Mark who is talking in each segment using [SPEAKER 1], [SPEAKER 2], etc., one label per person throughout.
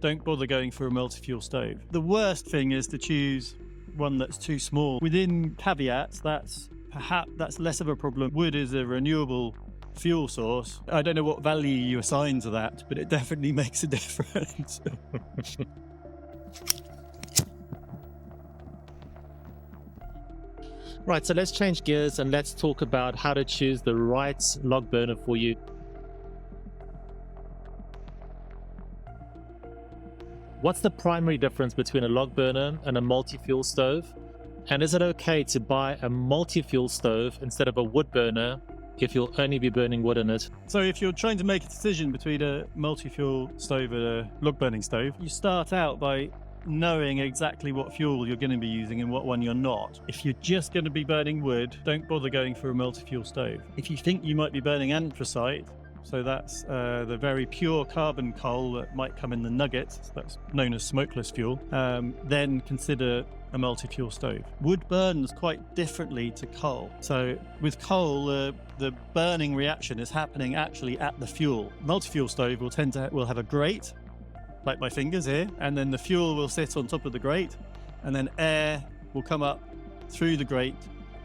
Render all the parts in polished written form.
[SPEAKER 1] don't bother going for a multi-fuel stove. The worst thing is to choose one that's too small. Within caveats, that's less of a problem. Wood is a renewable fuel source. I don't know what value you assign to that, but it definitely makes a difference.
[SPEAKER 2] Right, so let's change gears and let's talk about how to choose the right log burner for you. What's the primary difference between a log burner and a multi-fuel stove? And is it okay to buy a multi-fuel stove instead of a wood burner if you'll only be burning wood in it?
[SPEAKER 1] So if you're trying to make a decision between a multi-fuel stove and a log burning stove, you start out by knowing exactly what fuel you're going to be using and what one you're not. If you're just going to be burning wood, don't bother going for a multi-fuel stove. If you think you might be burning anthracite, so that's the very pure carbon coal that might come in the nuggets, that's known as smokeless fuel, then consider a multi-fuel stove. Wood burns quite differently to coal. So with coal, the burning reaction is happening actually at the fuel. Multi-fuel stove will have a grate, like my fingers here, and then the fuel will sit on top of the grate, and then air will come up through the grate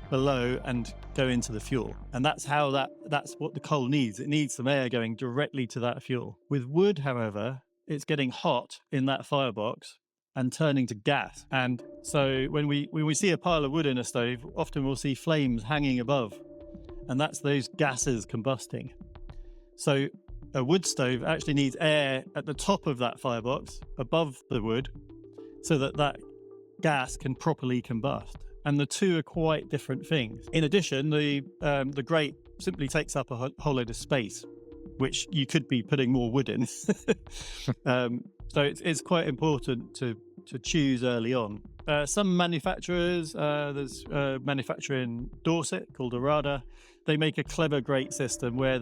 [SPEAKER 1] below and go into the fuel. And that's what the coal needs. It needs some air going directly to that fuel. With wood, however, it's getting hot in that firebox and turning to gas. And so when we see a pile of wood in a stove, often we'll see flames hanging above, and that's those gases combusting. So a wood stove actually needs air at the top of that firebox above the wood so that gas can properly combust. And the two are quite different things. In addition, the grate simply takes up a whole load of space, which you could be putting more wood in. So it's quite important to choose early on. Some manufacturers, there's a manufacturer in Dorset called Arada. They make a clever grate system where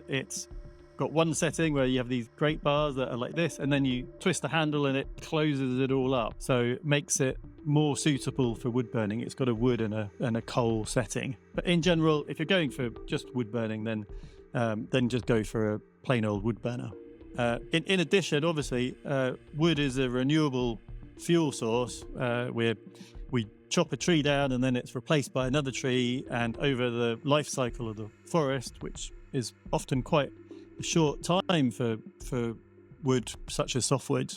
[SPEAKER 1] it's got one setting where you have these grate bars that are like this, and then you twist the handle and it closes it all up. So it makes it more suitable for wood burning. It's got a wood and a coal setting. But in general, if you're going for just wood burning, then just go for a plain old wood burner. In addition, obviously, wood is a renewable fuel source where we chop a tree down and then it's replaced by another tree, and over the life cycle of the forest, which is often quite a short time for wood such as softwood,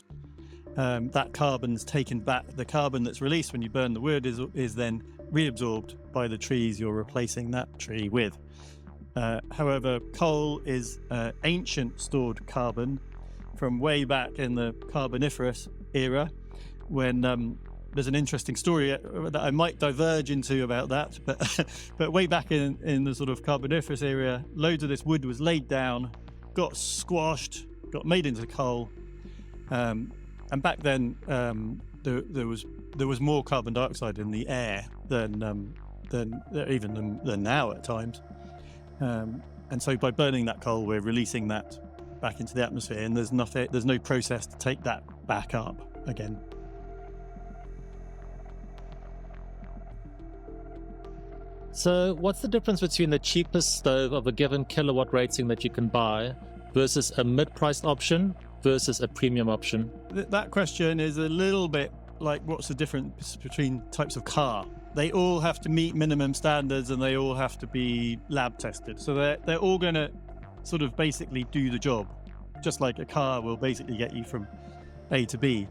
[SPEAKER 1] that carbon's taken back. The carbon that's released when you burn the wood is then reabsorbed by the trees you're replacing that tree with. However, coal is ancient stored carbon from way back in the Carboniferous era, when there's an interesting story that I might diverge into about that, but way back in the sort of Carboniferous era, loads of this wood was laid down, got squashed, got made into coal, and back then there was more carbon dioxide in the air than now at times, and so by burning that coal, we're releasing that back into the atmosphere, and there's no process to take that back up again.
[SPEAKER 2] So what's the difference between the cheapest stove of a given kilowatt rating that you can buy versus a mid-priced option versus a premium option?
[SPEAKER 1] That question is a little bit like, what's the difference between types of car? They all have to meet minimum standards and they all have to be lab tested. So they're all going to sort of basically do the job, just like a car will basically get you from A to B.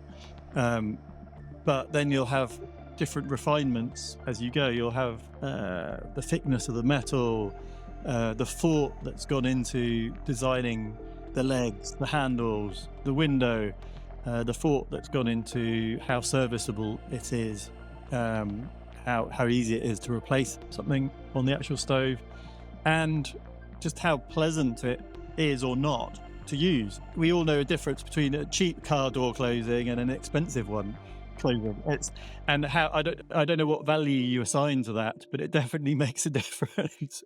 [SPEAKER 1] But then you'll have different refinements as you go. You'll have the thickness of the metal, the thought that's gone into designing the legs, the handles, the window, the thought that's gone into how serviceable it is, how easy it is to replace something on the actual stove, and just how pleasant it is or not to use. We all know a difference between a cheap car door closing and an expensive one closing. And how I don't know what value you assign to that, but it definitely makes a difference.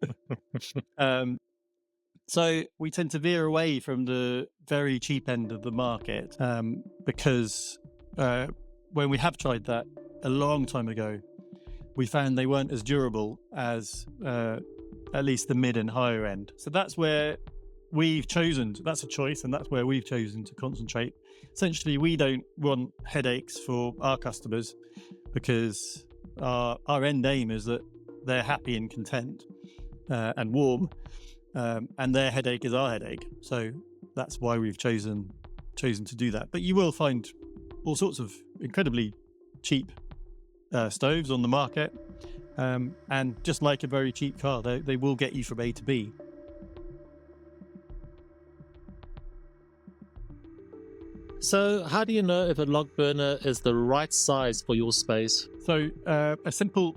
[SPEAKER 1] So we tend to veer away from the very cheap end of the market, because when we have tried that a long time ago, we found they weren't as durable as at least the mid and higher end. So that's where that's a choice, and that's where we've chosen to concentrate essentially we don't want headaches for our customers, because our end aim is that they're happy and content and warm, and their headache is our headache. So that's why we've chosen to do that. But you will find all sorts of incredibly cheap stoves on the market, and just like a very cheap car, they will get you from A to B.
[SPEAKER 2] So how do you know if a log burner is the right size for your space?
[SPEAKER 1] So a simple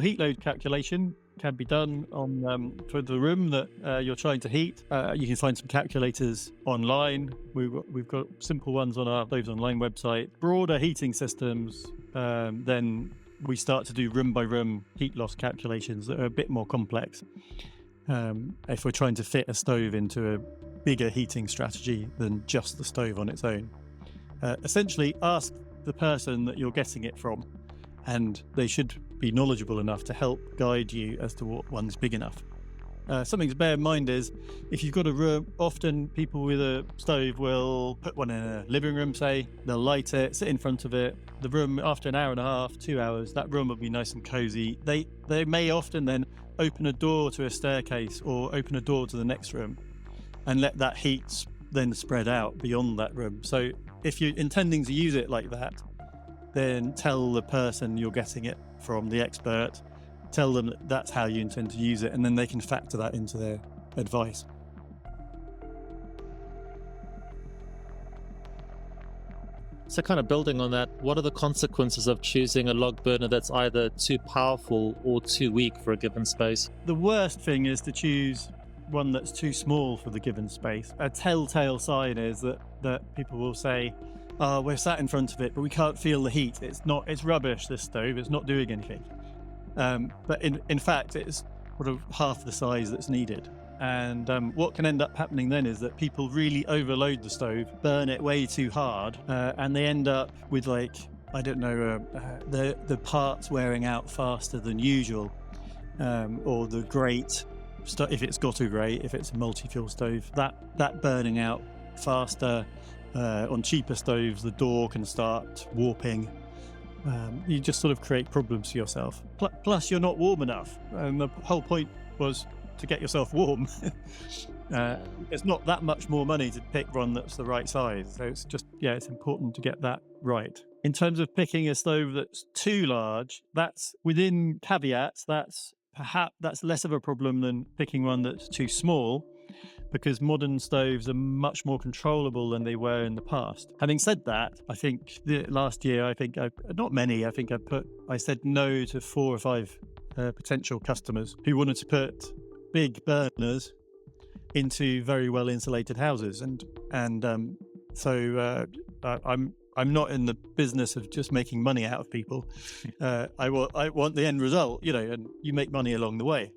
[SPEAKER 1] heat load calculation can be done on for the room that you're trying to heat. You can find some calculators online. We've got simple ones on our Stoves Online website. Broader heating systems, then we start to do room by room heat loss calculations that are a bit more complex. If we're trying to fit a stove into a bigger heating strategy than just the stove on its own. Essentially, ask the person that you're getting it from, and they should be knowledgeable enough to help guide you as to what one's big enough. Something to bear in mind is, if you've got a room, often people with a stove will put one in a living room, say, they'll light it, sit in front of it. The room, after an hour and a half, 2 hours, that room will be nice and cozy. They may often then open a door to a staircase or open a door to the next room and let that heat then spread out beyond that room. So if you're intending to use it like that, then tell the person you're getting it from, the expert, tell them that that's how you intend to use it, and then they can factor that into their advice.
[SPEAKER 2] So kind of building on that, what are the consequences of choosing a log burner that's either too powerful or too weak for a given space?
[SPEAKER 1] The worst thing is to choose one that's too small for the given space. A telltale sign is that people will say, "Oh, we're sat in front of it, but we can't feel the heat. It's rubbish, this stove, it's not doing anything." But in fact, it's sort of half the size that's needed. And what can end up happening then is that people really overload the stove, burn it way too hard, and they end up with, like, I don't know, the parts wearing out faster than usual, or the grate, if it's got a grate, if it's a multi-fuel stove, that burning out faster. On cheaper stoves, the door can start warping. You just sort of create problems for yourself. Plus, you're not warm enough. And the whole point was to get yourself warm. It's not that much more money to pick one that's the right size. So it's just, it's important to get that right. In terms of picking a stove that's too large, that's within caveats. That's less of a problem than picking one that's too small, because modern stoves are much more controllable than they were in the past. Having said that, I think last year, I said no to 4 or 5 potential customers who wanted to put big burners into very well insulated houses, so I'm not in the business of just making money out of people. I want the end result, and you make money along the way.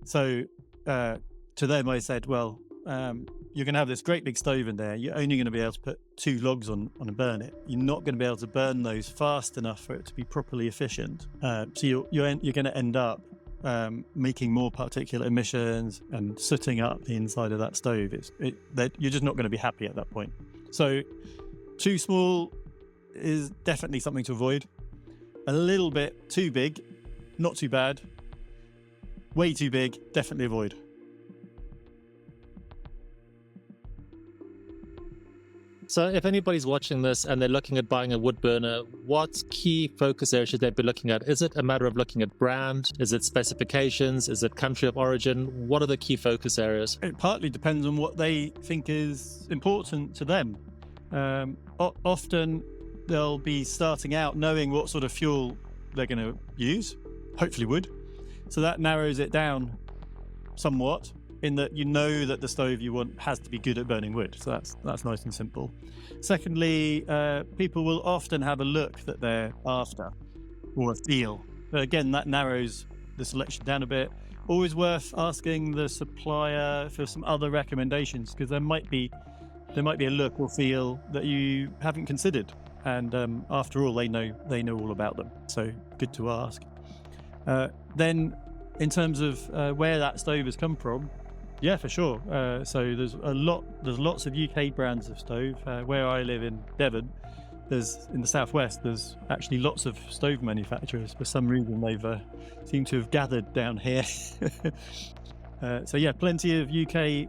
[SPEAKER 1] So to them, I said, well, you're going to have this great big stove in there. You're only going to be able to put 2 logs on and burn it. You're not going to be able to burn those fast enough for it to be properly efficient. So you're going to end up making more particulate emissions and sooting up the inside of that stove. You're just not going to be happy at that point. So too small is definitely something to avoid. A little bit too big, not too bad. Way too big, definitely avoid.
[SPEAKER 2] So if anybody's watching this and they're looking at buying a wood burner, what key focus area should they be looking at? Is it a matter of looking at brand? Is it specifications? Is it country of origin? What are the key focus areas?
[SPEAKER 1] It partly depends on what they think is important to them. Often they'll be starting out knowing what sort of fuel they're going to use, hopefully wood. So that narrows it down somewhat, in that you know that the stove you want has to be good at burning wood. So that's nice and simple. Secondly, people will often have a look that they're after, or a feel. But again, that narrows the selection down a bit. Always worth asking the supplier for some other recommendations, because there might be a look or feel that you haven't considered. And after all, they know all about them. So good to ask. Then, in terms of where that stove has come from, Yeah, for sure. So there's lots of UK brands of stove. Where I live in Devon, there's in the southwest. There's actually lots of stove manufacturers. For some reason, they've seem to have gathered down here. So yeah, plenty of UK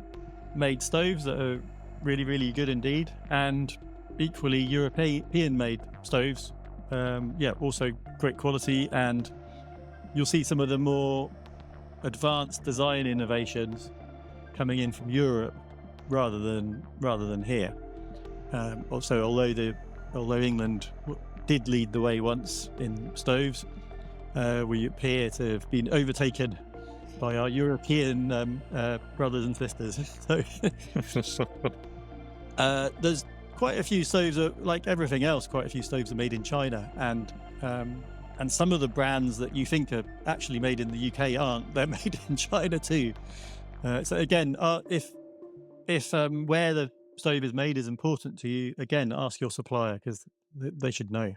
[SPEAKER 1] made stoves that are really, really good indeed, and equally European made stoves. Yeah, also great quality, and you'll see some of the more advanced design innovations coming in from Europe rather than here. Also, although England did lead the way once in stoves, we appear to have been overtaken by our European brothers and sisters. So there's quite a few stoves, like everything else, quite a few stoves are made in China, and some of the brands that you think are actually made in the UK aren't. They're made in China too. So again, if where the stove is made is important to you, again, ask your supplier, because they should know.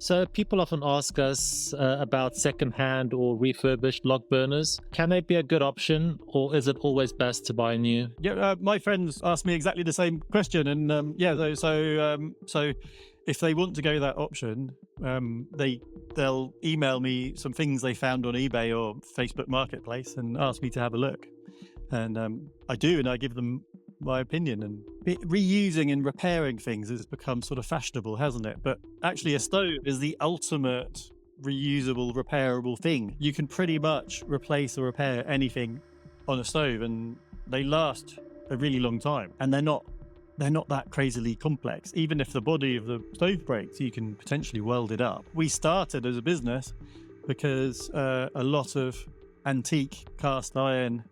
[SPEAKER 2] So people often ask us about second-hand or refurbished log burners. Can they be a good option, or is it always best to buy new?
[SPEAKER 1] Yeah, my friends asked me exactly the same question, and yeah, so if they want to go that option, they'll email me some things they found on eBay or Facebook Marketplace and ask me to have a look, and I do, and I give them my opinion. And reusing and repairing things has become sort of fashionable, hasn't it? But actually, a stove is the ultimate reusable, repairable thing. You can pretty much replace or repair anything on a stove, and they last a really long time, and they're not that crazily complex. Even if the body of the stove breaks, you can potentially weld it up. We started as a business because a lot of antique cast iron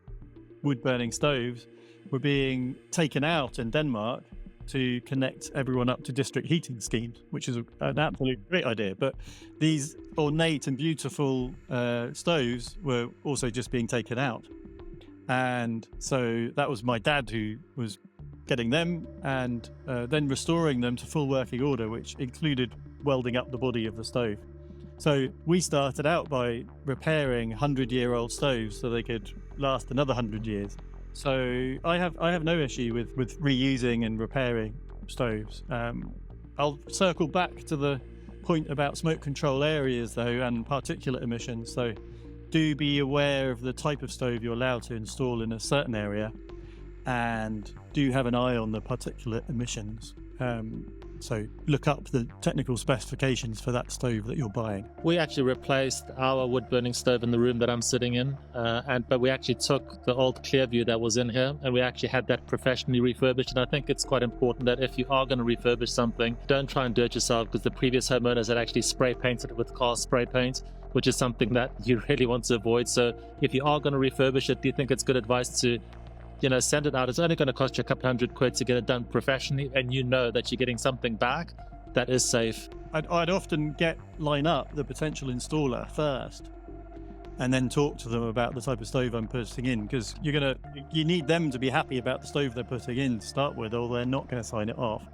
[SPEAKER 1] wood burning stoves were being taken out in Denmark to connect everyone up to district heating schemes, which is an absolute great idea. But these ornate and beautiful stoves were also just being taken out. And so that was my dad who was getting them, and then restoring them to full working order, which included welding up the body of the stove. So we started out by repairing 100-year-old stoves so they could last another 100 years. So I have no issue with reusing and repairing stoves. I'll circle back to the point about smoke control areas though, and particulate emissions. So do be aware of the type of stove you're allowed to install in a certain area, and do have an eye on the particulate emissions. So look up the technical specifications for that stove that you're buying.
[SPEAKER 2] We actually replaced our wood burning stove in the room that I'm sitting in, but we actually took the old Clearview that was in here, and we actually had that professionally refurbished. And I think it's quite important that if you are going to refurbish something, don't try and do it yourself, because the previous homeowners had actually spray painted it with cast spray paint, which is something that you really want to avoid. So if you are going to refurbish it, do you think it's good advice to send it out? It's only going to cost you a couple £100 to get it done professionally, and you know that you're getting something back that is safe.
[SPEAKER 1] I'd often line up the potential installer first, and then talk to them about the type of stove I'm putting in, because you need them to be happy about the stove they're putting in to start with, or they're not going to sign it off.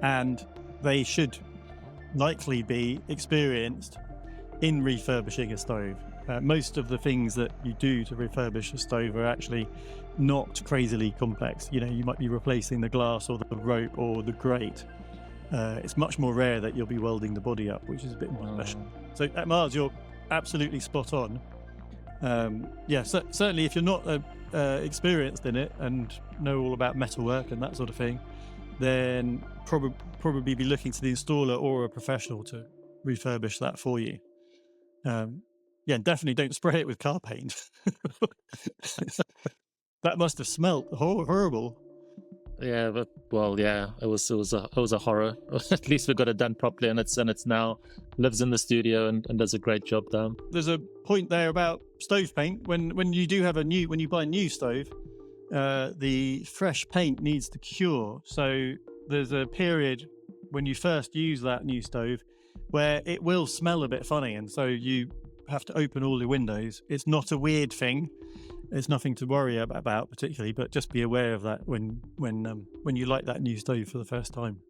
[SPEAKER 1] And they should likely be experienced in refurbishing a stove. Most of the things that you do to refurbish a stove are actually not crazily complex. You might be replacing the glass or the rope or the grate. It's much more rare that you'll be welding the body up, which is a bit more special. So at Mars, you're absolutely spot on. Certainly if you're not experienced in it and know all about metalwork and that sort of thing, then probably be looking to the installer or a professional to refurbish that for you. Definitely don't spray it with car paint. That must have smelt horrible.
[SPEAKER 2] Yeah, but it was a horror. At least we got it done properly, and it's now lives in the studio and does a great job down.
[SPEAKER 1] There's a point there about stove paint. When you buy a new stove, the fresh paint needs to cure. So there's a period when you first use that new stove where it will smell a bit funny, and so you have to open all the windows. It's not a weird thing. It's nothing to worry about particularly, but just be aware of that when you light that new stove for the first time.